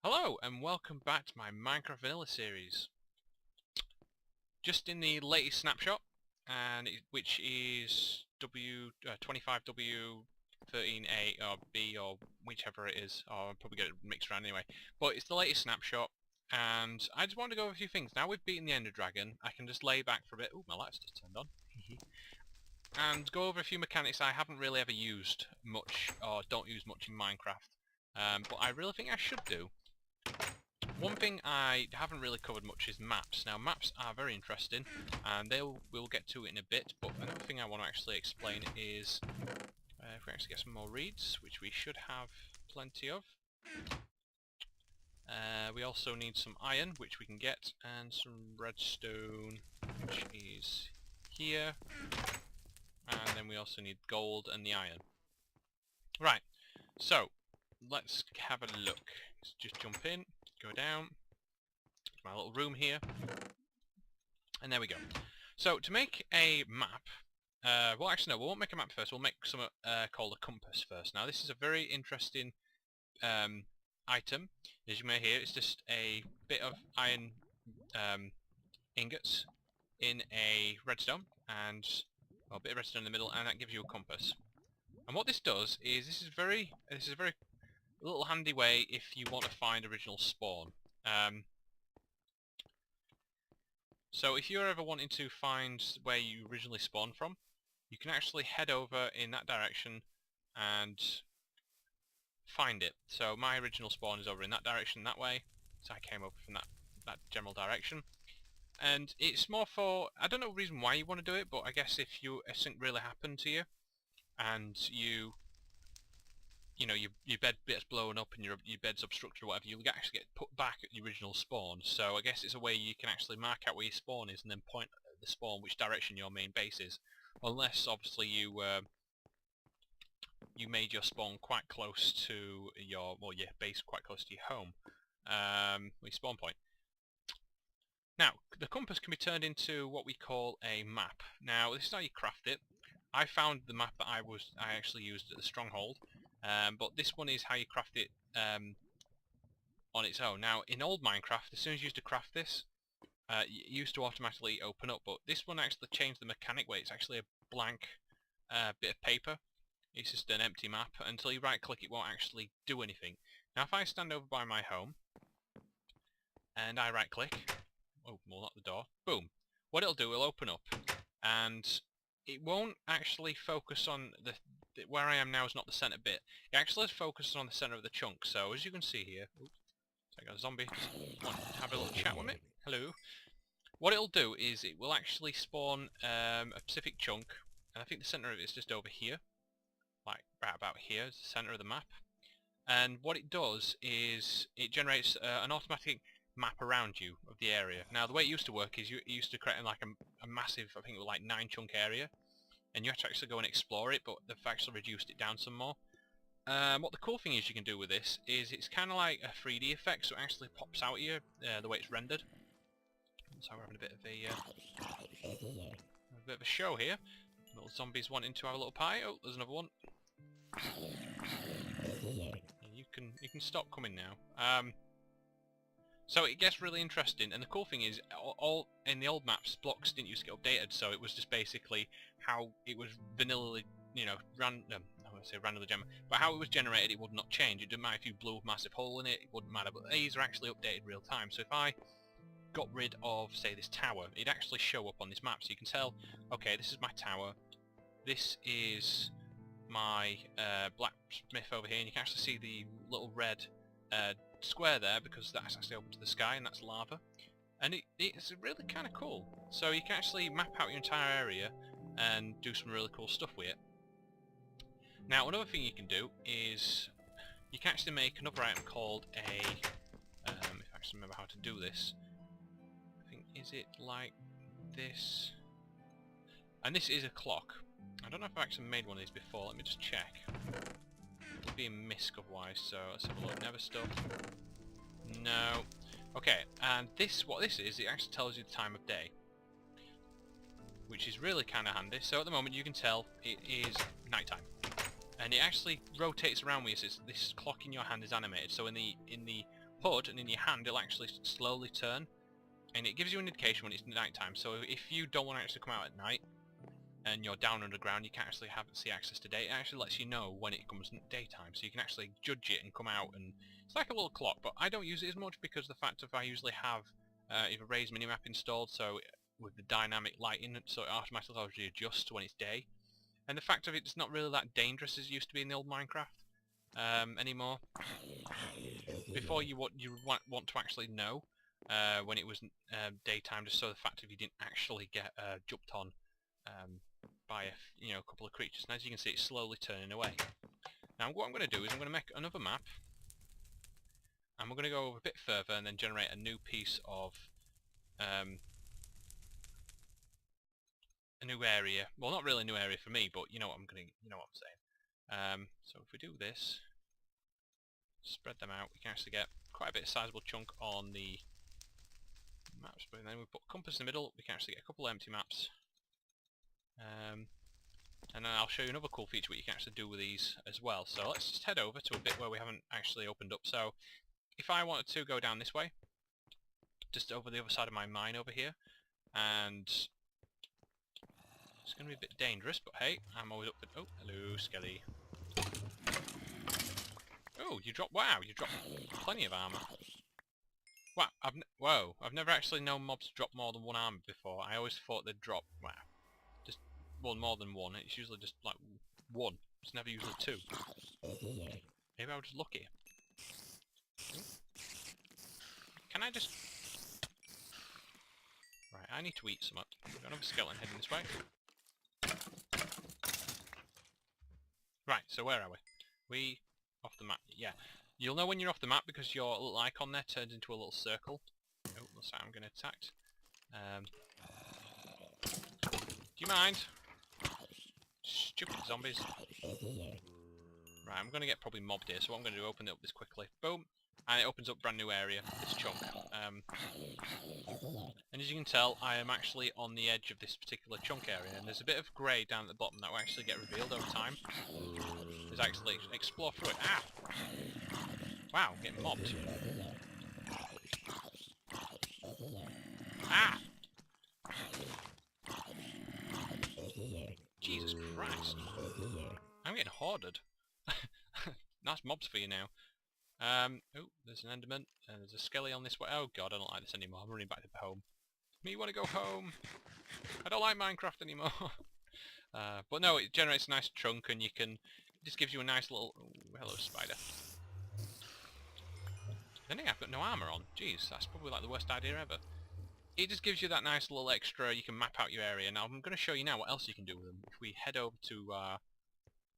Hello and welcome back to my Minecraft Vanilla series. Just in the latest snapshot, which is W25W13A or B or whichever it is, or I'll probably get it mixed around anyway. But it's the latest snapshot, and I just wanted to go over a few things. Now we've beaten the Ender Dragon, I can just lay back for a bit. Ooh, my light's just turned on. And go over a few mechanics I haven't really ever used much, or don't use much in Minecraft. But I really think I should do. One thing I haven't really covered much is maps. Now maps are very interesting and we'll get to it in a bit, but another thing I want to actually explain is if we actually get some more reeds, which we should have plenty of. We also need some iron, which we can get, and some redstone, which is here. And then we also need gold and the iron. Right, so let's have a look. Let's just jump in. Go down to my little room here, and there we go. So to make a map, well actually no, we won't make a map first, we'll make something called a compass first. Now this is a very interesting item. As you may hear, it's just a bit of iron ingots in a redstone, and well, a bit of redstone in the middle, and that gives you a compass. And what this does is, this is a very little handy way if you want to find original spawn. So if you're ever wanting to find where you originally spawned from, you can actually head over in that direction and find it. So my original spawn is over in that direction that way, so I came over from that general direction. And it's more for, I don't know the reason why you want to do it, but I guess if something really happened to you and you know, your bed gets blown up and your bed's obstructed or whatever, you'll actually get put back at the original spawn. So I guess it's a way you can actually mark out where your spawn is and then point at the spawn which direction your main base is. Unless obviously you made your spawn quite close to your base quite close to your home, your spawn point. Now the compass can be turned into what we call a map. Now this is how you craft it. I found the map that I actually used at the stronghold. But this one is how you craft it on its own. Now, in old Minecraft, as soon as you used to craft this, it used to automatically open up, but this one actually changed the mechanic where it's actually a blank bit of paper. It's just an empty map. Until you right-click, it won't actually do anything. Now, if I stand over by my home, and I right-click, oh, well, not the door, boom. What it'll do, it'll open up, and it won't actually focus on where I am now is not the centre bit. It actually focuses on the centre of the chunk. So as you can see here, oops, I got a zombie. Just want to have a little chat with me. Hello. What it'll do is it will actually spawn a specific chunk, and I think the centre of it is just over here, like right about here is the centre of the map. And what it does is it generates an automatic map around you of the area. Now the way it used to work is you used to create like a massive, I think it was like 9 chunk area, and you have to actually go and explore it, but they've actually reduced it down some more. What the cool thing is you can do with this is it's kind of like a 3D effect, so it actually pops out here the way it's rendered. So we're having a bit of a show here. Little zombies wanting to have a little pie. Oh, there's another one. You can stop coming now. So it gets really interesting, and the cool thing is, all in the old maps, blocks didn't used to get updated, so it was just basically how it was vanilla, you know, I won't say randomly generated, but how it was generated, it would not change. It didn't matter if you blew a massive hole in it, it wouldn't matter, but these are actually updated real time. So if I got rid of, say, this tower, it'd actually show up on this map, so you can tell, okay, this is my tower, this is my blacksmith over here, and you can actually see the little red square there because that's actually open to the sky and that's lava, and it's really kind of cool. So you can actually map out your entire area and do some really cool stuff with it. Now another thing you can do is you can actually make another item called a if I actually remember how to do this, I think, is it like this, and this is a clock. I don't know if I've actually made one of these before, let me just check. It'll be a misc otherwise, so let's have a look. Never stuff. No. Okay, and what this is, it actually tells you the time of day, which is really kind of handy. So at the moment you can tell it is nighttime, and it actually rotates around with you. So this clock in your hand is animated. So in the HUD and in your hand, it'll actually slowly turn, and it gives you an indication when it's night time. So if you don't want to actually come out at night, and you're down underground, you can't actually see access to data. It actually lets you know when it comes daytime, so you can actually judge it and come out, and it's like a little clock. But I don't use it as much because the fact of I usually have either Ray's Minimap installed, so with the dynamic lighting, so it automatically adjusts when it's day. And the fact of it's not really that dangerous as it used to be in the old Minecraft anymore. Before you want to actually know when it was daytime, just so the fact of you didn't actually get jumped on by a couple of creatures. And as you can see, it's slowly turning away. Now what I'm going to do is I'm going to make another map, and we're going to go over a bit further and then generate a new piece of a new area. Well, not really a new area for me, but you know what I'm saying. So if we do this, spread them out, we can actually get quite a bit of sizable chunk on the maps. But then we put compass in the middle, we can actually get a couple of empty maps. And then I'll show you another cool feature what you can actually do with these as well. So let's just head over to a bit where we haven't actually opened up. So if I wanted to go down this way, just over the other side of my mine over here, and it's going to be a bit dangerous, but hey, I'm always up for... Oh, hello, Skelly. Oh, you dropped... Wow, you dropped plenty of armour. Wow, I've never actually known mobs to drop more than one armour before. I always thought they'd drop... Wow. Well, more than one. It's usually just like one. It's never usually two. Maybe I was just lucky. Can I just... Right, I need to eat something. We've got another skeleton heading this way. Right, so where are we? We... off the map. Yeah. You'll know when you're off the map because your little icon there turns into a little circle. Oh, looks like I'm getting attacked. Do you mind? Stupid zombies. Right, I'm going to get probably mobbed here, so what I'm going to do, open it up this quickly. Boom! And it opens up a brand new area, this chunk. And as you can tell, I am actually on the edge of this particular chunk area, and there's a bit of grey down at the bottom that will actually get revealed over time. There's actually explore through it. Ah! Wow, I'm getting mobbed. Ah! Jesus Christ. I'm getting hoarded. Nice mobs for you now. Oh, there's an enderman, and there's a skelly on this way. Oh god, I don't like this anymore. I'm running back to home. Me want to go home. I don't like Minecraft anymore. But no, it generates a nice chunk, and you can... It just gives you a nice little... Oh, hello, spider. I think I've got no armour on. Jeez, that's probably like the worst idea ever. It just gives you that nice little extra, you can map out your area. Now I'm going to show you now what else you can do with them. If we head over to...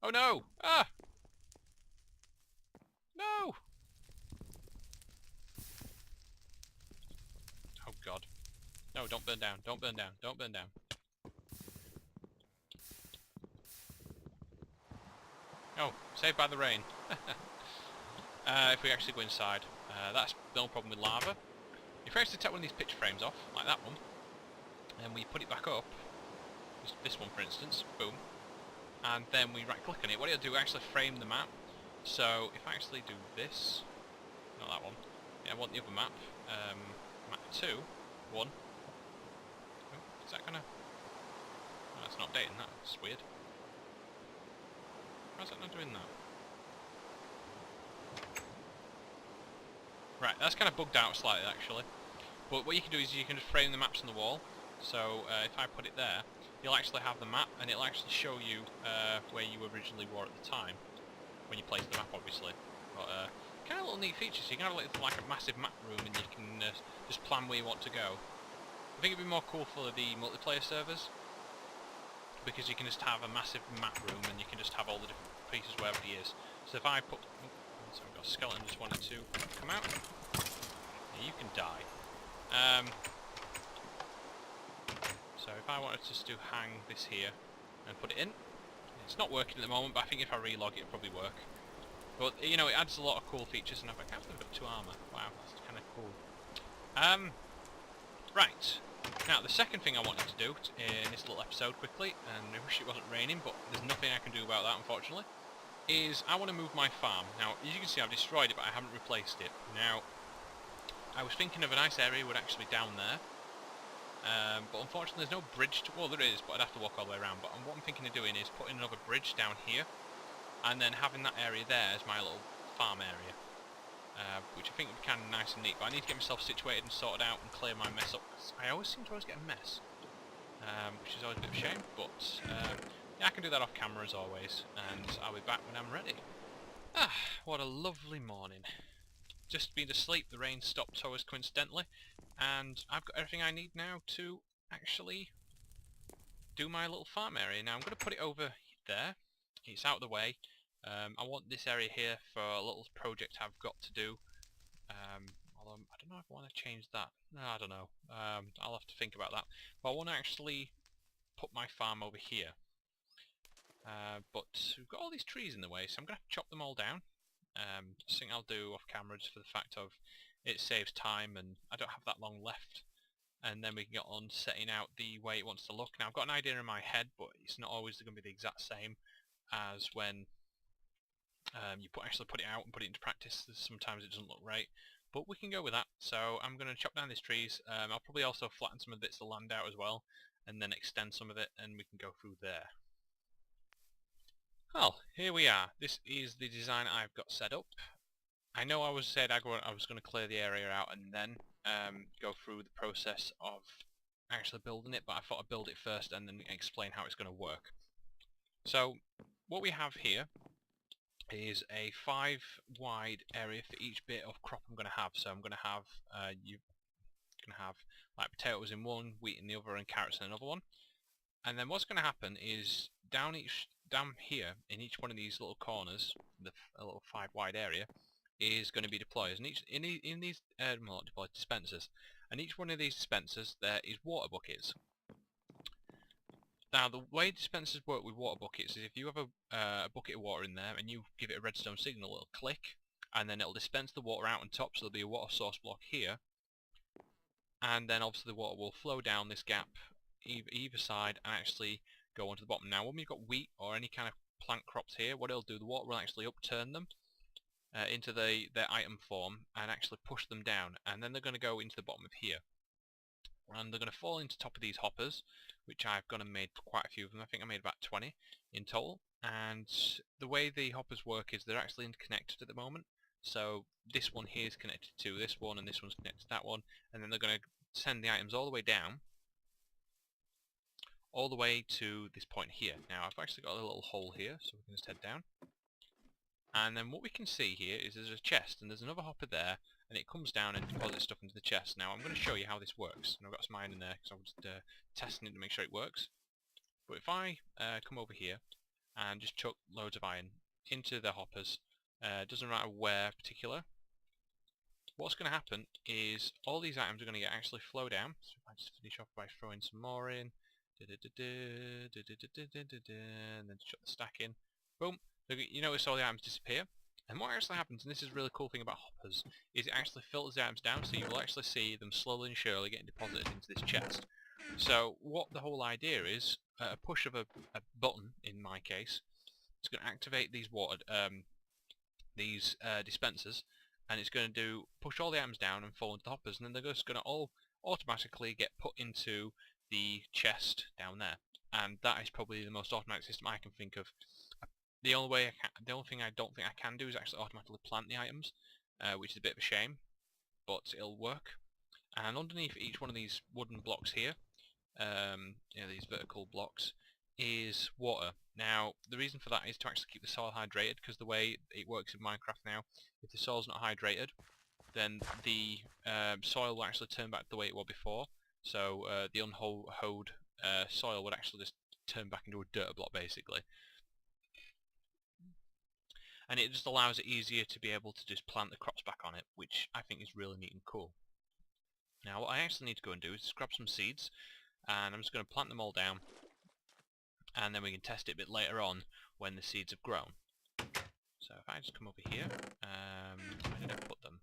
Oh no! Ah! No! Oh god. No, don't burn down, don't burn down, don't burn down. Oh, saved by the rain. If we actually go inside, that's no problem with lava. If we actually take one of these picture frames off, like that one, and we put it back up, this one for instance, boom, and then we right click on it, what it'll do, actually frame the map. So if I actually do this, not that one, yeah, I want the other map, map 2, 1, oh, is that gonna, no, that's not updating, that's weird. How's that not doing that? Right, that's kind of bugged out slightly actually. But what you can do is you can just frame the maps on the wall. So if I put it there, you'll actually have the map, and it'll actually show you where you originally were at the time, when you place the map obviously. But kind of little neat features. You can have like a massive map room, and you can just plan where you want to go. I think it'd be more cool for the multiplayer servers, because you can just have a massive map room, and you can just have all the different pieces wherever he is. So if I put... So we've got a skeleton just wanted to come out. Yeah, you can die. So if I wanted just to hang this here and put it in, it's not working at the moment, but I think if I relog it'll probably work. But you know, it adds a lot of cool features, and I've got 2 armour. Wow, that's kind of cool. Right. Now the second thing I wanted to do in this little episode quickly, and I wish it wasn't raining, but there's nothing I can do about that unfortunately, is I want to move my farm. Now, as you can see, I've destroyed it, but I haven't replaced it. Now, I was thinking of a nice area would actually be down there. But unfortunately there's no bridge to, well there is, but I'd have to walk all the way around. But what I'm thinking of doing is putting another bridge down here, and then having that area there as my little farm area. Which I think would be kind of nice and neat, but I need to get myself situated and sorted out and clear my mess up. I always seem to get a mess, which is always a bit of a shame, but yeah, I can do that off camera as always, and I'll be back when I'm ready. Ah, what a lovely morning. Just been asleep, the rain stopped so as coincidentally, and I've got everything I need now to actually do my little farm area. Now I'm going to put it over there, it's out of the way. I want this area here for a little project I've got to do. Although I don't know if I want to change that. No, I don't know. I'll have to think about that. But I want to actually put my farm over here. But we've got all these trees in the way, so I'm going to have to chop them all down. I think I'll do off camera just for the fact of it saves time and I don't have that long left. And then we can get on setting out the way it wants to look. Now I've got an idea in my head, but it's not always going to be the exact same as when you actually put it out and put it into practice. Sometimes it doesn't look right, but we can go with that. So I'm going to chop down these trees. I'll probably also flatten some of the bits of land out as well, and then extend some of it, and we can go through there. Well, here we are. This is the design I've got set up. I know I was going to clear the area out and then go through the process of actually building it, but I thought I'd build it first and then explain how it's going to work. So what we have here is a 5 wide area for each bit of crop I'm going to have. So I'm going to have you're going to have like potatoes in one, wheat in the other, and carrots in another one. And then what's going to happen is down here in each one of these little corners, a little 5 wide area, is going to be deployers, and in these not deployed, dispensers, and each one of these dispensers there is water buckets. Now the way dispensers work with water buckets is if you have a bucket of water in there and you give it a redstone signal, it'll click and then it'll dispense the water out on top, so there'll be a water source block here, and then obviously the water will flow down this gap either side and actually go onto the bottom. Now when we've got wheat or any kind of plant crops here, what it'll do, the water will actually upturn them into their item form and actually push them down, and then they're going to go into the bottom of here. And they're going to fall into top of these hoppers, which I've gone and made quite a few of them. I think I made about 20 in total. And the way the hoppers work is they're actually interconnected at the moment. So this one here is connected to this one, and this one's connected to that one. And then they're going to send the items all the way down, all the way to this point here. Now I've actually got a little hole here, so we can just head down. And then what we can see here is there's a chest, and there's another hopper there, and it comes down and deposits stuff into the chest. Now I'm going to show you how this works, and I've got some iron in there because I was testing it to make sure it works. But if I come over here and just chuck loads of iron into the hoppers, doesn't matter where particular, what's going to happen is all these items are going to get actually flow down. So if I just finish off by throwing some more in, and then shut the stack in, boom. You notice all the items disappear, and what actually happens, and this is a really cool thing about hoppers, is it actually filters the items down, so you will actually see them slowly and surely getting deposited into this chest. So what the whole idea is, a push of a button, in my case, it's going to activate these dispensers, and it's going to push all the items down and fall into the hoppers, and then they're just going to all automatically get put into the chest down there. And that is probably the most automatic system I can think of. The only thing I don't think I can do is actually automatically plant the items, which is a bit of a shame, but it'll work. And underneath each one of these wooden blocks here, these vertical blocks, is water. Now, the reason for that is to actually keep the soil hydrated, because the way it works in Minecraft now, if the soil's not hydrated, then the soil will actually turn back to the way it was before. So the unhoed soil would actually just turn back into a dirt block, basically. And it just allows it easier to be able to just plant the crops back on it, which I think is really neat and cool. Now what I actually need to go and do is just grab some seeds, and I'm just going to plant them all down, and then we can test it a bit later on when the seeds have grown. So if I just come over here, where did I put them?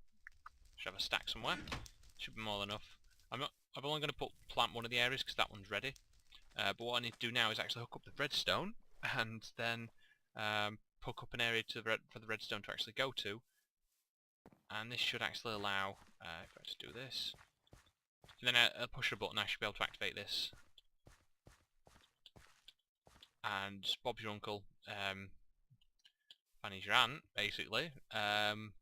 Should have a stack somewhere. Should be more than enough. I'm only going to plant one of the areas because that one's ready. But what I need to do now is actually hook up the redstone, and then hook up an area for the redstone to actually go to, and this should actually allow if I just do this, and then I push a button, I should be able to activate this. And Bob's your uncle, Fanny's your aunt, basically.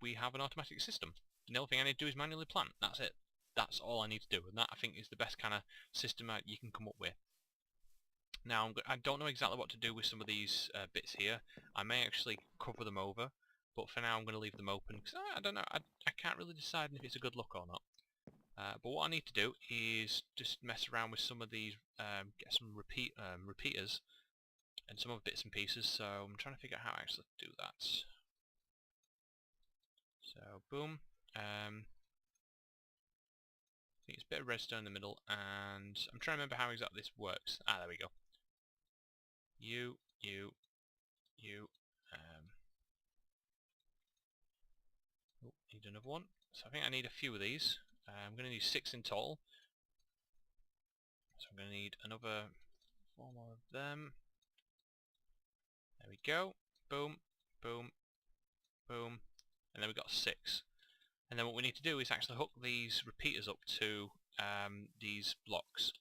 We have an automatic system. The only thing I need to do is manually plant. That's it. That's all I need to do, and that I think is the best kind of system you can come up with. Now, I don't know exactly what to do with some of these bits here. I may actually cover them over, but for now I'm going to leave them open, because I don't know, I can't really decide if it's a good look or not. But what I need to do is just mess around with some of these, get some repeaters, and some other bits and pieces, so I'm trying to figure out how I actually do that. So, boom. I think it's a bit of redstone in the middle, and I'm trying to remember how exactly this works. Ah, there we go. You. Oh, need another one. So I think I need a few of these. I'm going to need 6 in total. So I'm going to need another 4 more of them. There we go. Boom, boom, boom. And then we've got 6. And then what we need to do is actually hook these repeaters up to these blocks.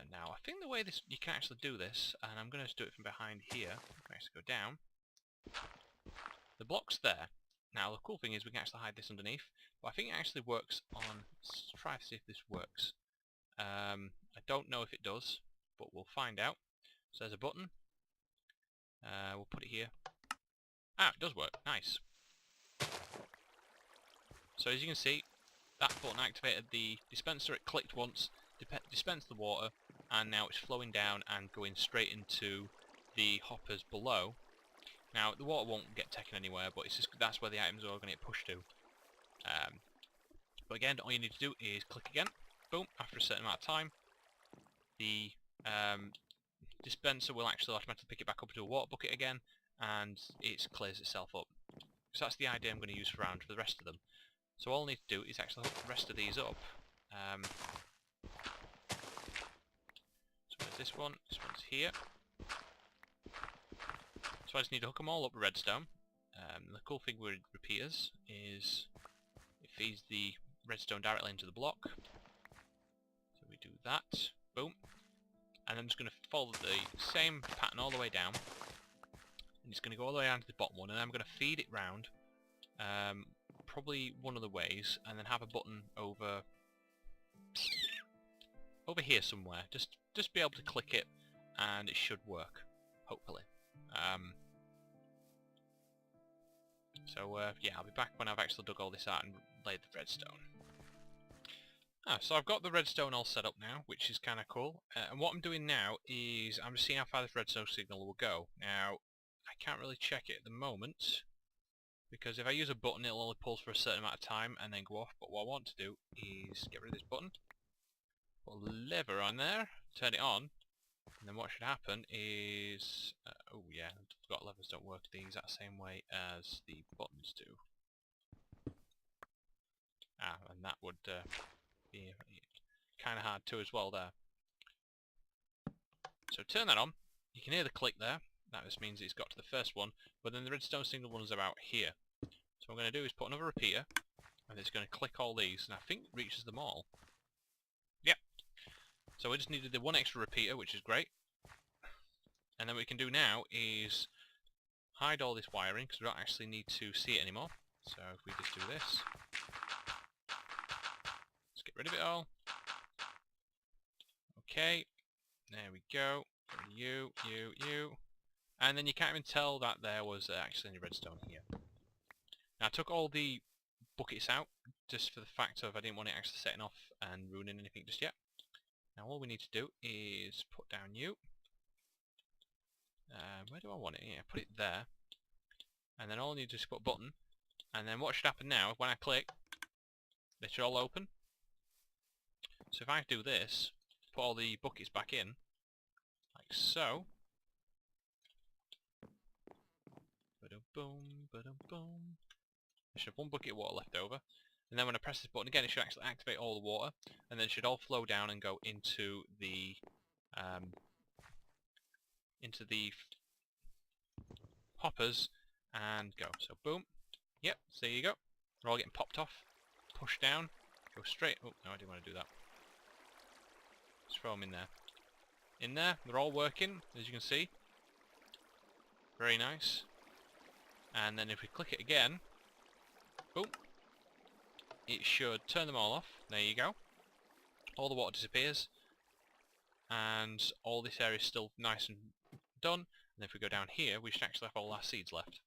Now, I think the way this you can actually do this, and I'm going to do it from behind here. I can actually go down. The block's there. Now, the cool thing is we can actually hide this underneath, but I think it actually works on... Let's try to see if this works. I don't know if it does, but we'll find out. So there's a button. We'll put it here. Ah, it does work. Nice. So as you can see, that button activated the dispenser. It clicked once, dispensed the water, and now it's flowing down and going straight into the hoppers below. Now, the water won't get taken anywhere, but it's just that's where the items are going to get pushed to. But again, all you need to do is click again. Boom, after a certain amount of time, the dispenser will actually automatically pick it back up to a water bucket again, and it clears itself up. So that's the idea I'm going to use for the rest of them. So all I need to do is actually hook the rest of these up. So there's this one's here. So I just need to hook them all up with redstone. The cool thing with repeaters is it feeds the redstone directly into the block. So we do that. Boom. And I'm just going to follow the same pattern all the way down. And it's going to go all the way down to the bottom one, and I'm going to feed it round. Probably one of the ways, and then have a button over here somewhere. Just be able to click it, and it should work, hopefully. Yeah, I'll be back when I've actually dug all this out and laid the redstone. So I've got the redstone all set up now, which is kind of cool. And what I'm doing now is I'm just seeing how far this redstone signal will go. Now, I can't really check it at the moment, because if I use a button it'll only pulse for a certain amount of time and then go off. But what I want to do is get rid of this button, put a lever on there, turn it on, and then what should happen is... oh yeah, I forgot levers don't work the exact same way as the buttons do. And that would be kind of hard too as well there. So turn that on, you can hear the click there. That just means it's got to the first one, but then the redstone signal one is about here. So what I'm going to do is put another repeater, and it's going to click all these, and I think it reaches them all. Yep. So we just needed the one extra repeater, which is great. And then what we can do now is hide all this wiring, because we don't actually need to see it anymore. So if we just do this, let's get rid of it all. Okay, there we go. You. And then you can't even tell that there was actually any redstone here. Now I took all the buckets out, just for the fact of I didn't want it actually setting off and ruining anything just yet. Now all we need to do is put down you. Where do I want it? Yeah, put it there. And then all I need to do is put a button. And then what should happen now, when I click, they should all open. So if I do this, put all the buckets back in, like so. Ba-dum-boom, ba-dum-boom. I should have one bucket of water left over. And then when I press this button again, it should actually activate all the water. And then it should all flow down and go into the hoppers and go. So boom. Yep, so there you go. They're all getting popped off. Push down. Go straight. Oh, no, I didn't want to do that. Just throw them in there. In there. They're all working, as you can see. Very nice. And then if we click it again, boom, it should turn them all off. There you go. All the water disappears. And all this area is still nice and done. And if we go down here, we should actually have all our seeds left.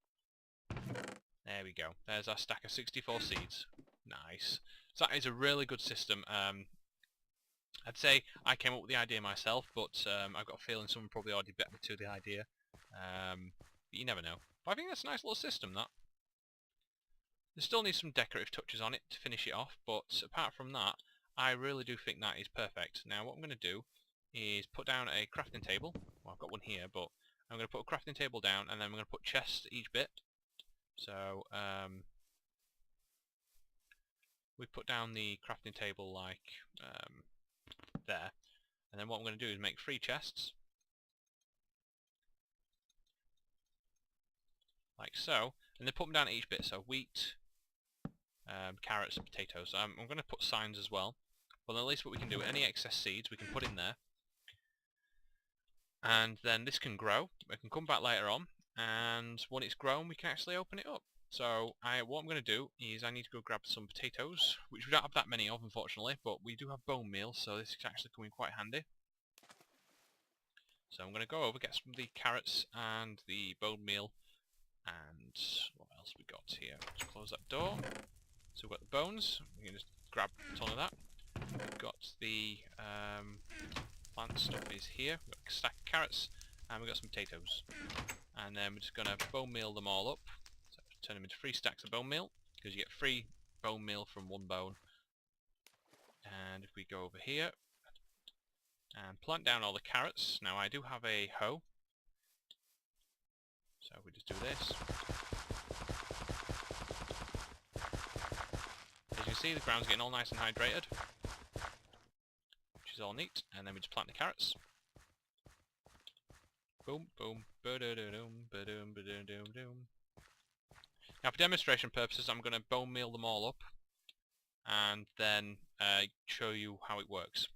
There we go. There's our stack of 64 seeds. Nice. So that is a really good system. I'd say I came up with the idea myself, but I've got a feeling someone probably already bet me to the idea. But you never know. But I think that's a nice little system, that. There still needs some decorative touches on it to finish it off, but apart from that, I really do think that is perfect. Now what I'm going to do is put down a crafting table. Well, I've got one here, but I'm going to put a crafting table down, and then I'm going to put chests each bit. So, we put down the crafting table like there, and then what I'm going to do is make 3 chests. Like so, and then put them down at each bit, so wheat, carrots and potatoes. I'm going to put signs as well, but at least what we can do, any excess seeds we can put in there, and then this can grow. We can come back later on, and when it's grown we can actually open it up. So what I'm going to do is I need to go grab some potatoes, which we don't have that many of unfortunately, but we do have bone meal, so this is actually coming quite handy. So I'm going to go over, get some of the carrots and the bone meal. And what else we got here? Just close that door. So we've got the bones. We can just grab a ton of that. We've got the plant stuff is here. We've got a stack of carrots, and we've got some potatoes. And then we're just going to bone meal them all up. So turn them into 3 stacks of bone meal, because you get 3 bone meal from 1 bone. And if we go over here and plant down all the carrots. Now I do have a hoe. So we just do this. As you can see, the ground's getting all nice and hydrated, which is all neat. And then we just plant the carrots. Boom, boom, ba-da-da-dum, ba-dum, ba-dum-dum-dum. Now, for demonstration purposes, I'm going to bone meal them all up, and then show you how it works.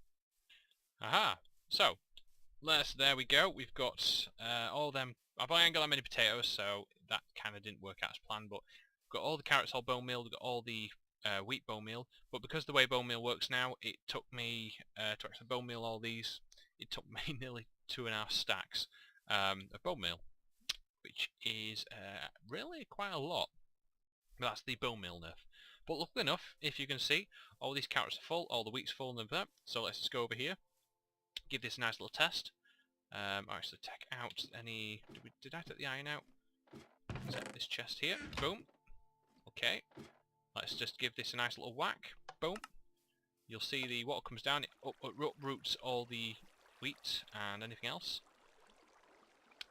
Aha! So, there we go. We've got all them. I've only got that many potatoes, so that kind of didn't work out as planned, but we've got all the carrots all bone meal, we've got all the wheat bone meal, but because the way bone meal works now, it took me, to actually bone meal all these, it took me nearly 2.5 stacks of bone meal, which is really quite a lot. But that's the bone meal nerf. But luckily enough, if you can see, all these carrots are full, all the wheat's full and that, so let's just go over here, give this a nice little test. Actually take out any... Did I take the iron out? Set this chest here. Boom. Okay. Let's just give this a nice little whack. Boom. You'll see the water comes down. It uproots all the wheat and anything else.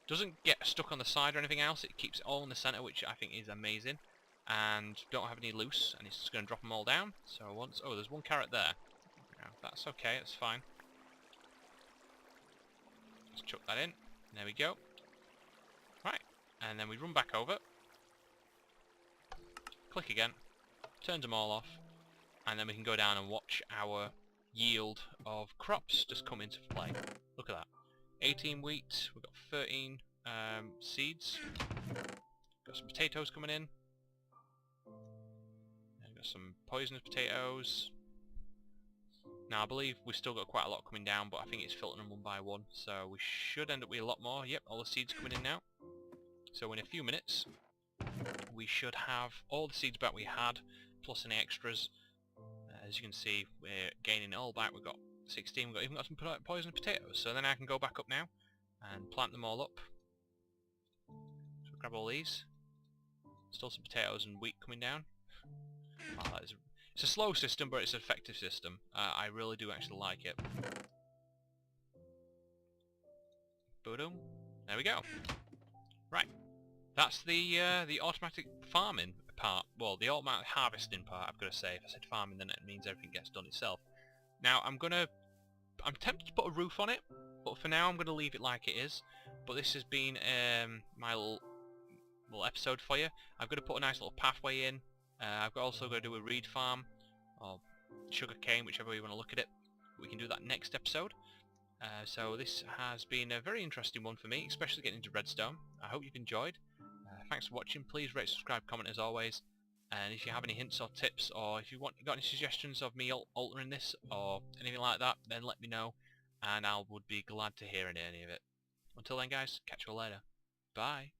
Doesn't get stuck on the side or anything else. It keeps it all in the centre, which I think is amazing. And don't have any loose. And it's just going to drop them all down. So once... Oh, there's 1 carrot there. No, that's okay. That's fine. Just chuck that in. There we go. Right. And then we run back over. Click again. Turns them all off. And then we can go down and watch our yield of crops just come into play. Look at that. 18 wheat. We've got 13 seeds. Got some potatoes coming in. And got some poisonous potatoes. Now I believe we've still got quite a lot coming down, but I think it's filtering them 1 by 1, so we should end up with a lot more. Yep, all the seeds coming in now. So in a few minutes, we should have all the seeds back we had, plus any extras. As you can see, we're gaining it all back. We've got 16, we've even got some poisonous potatoes, so then I can go back up now and plant them all up. So grab all these. Still some potatoes and wheat coming down. Oh, that is it's a slow system, but it's an effective system. I really do actually like it. Boom. There we go. Right. That's the automatic farming part. Well, the automatic harvesting part, I've got to say. If I said farming, then it means everything gets done itself. Now, I'm tempted to put a roof on it, but for now I'm going to leave it like it is. But this has been my little episode for you. I'm going to put a nice little pathway in. I've also got to do a reed farm, or sugar cane, whichever way you want to look at it. We can do that next episode. So this has been a very interesting one for me, especially getting into redstone. I hope you've enjoyed. Thanks for watching. Please rate, subscribe, comment as always. And if you have any hints or tips, or if you got any suggestions of me altering this or anything like that, then let me know, and I would be glad to hear any of it. Until then, guys, catch you all later. Bye.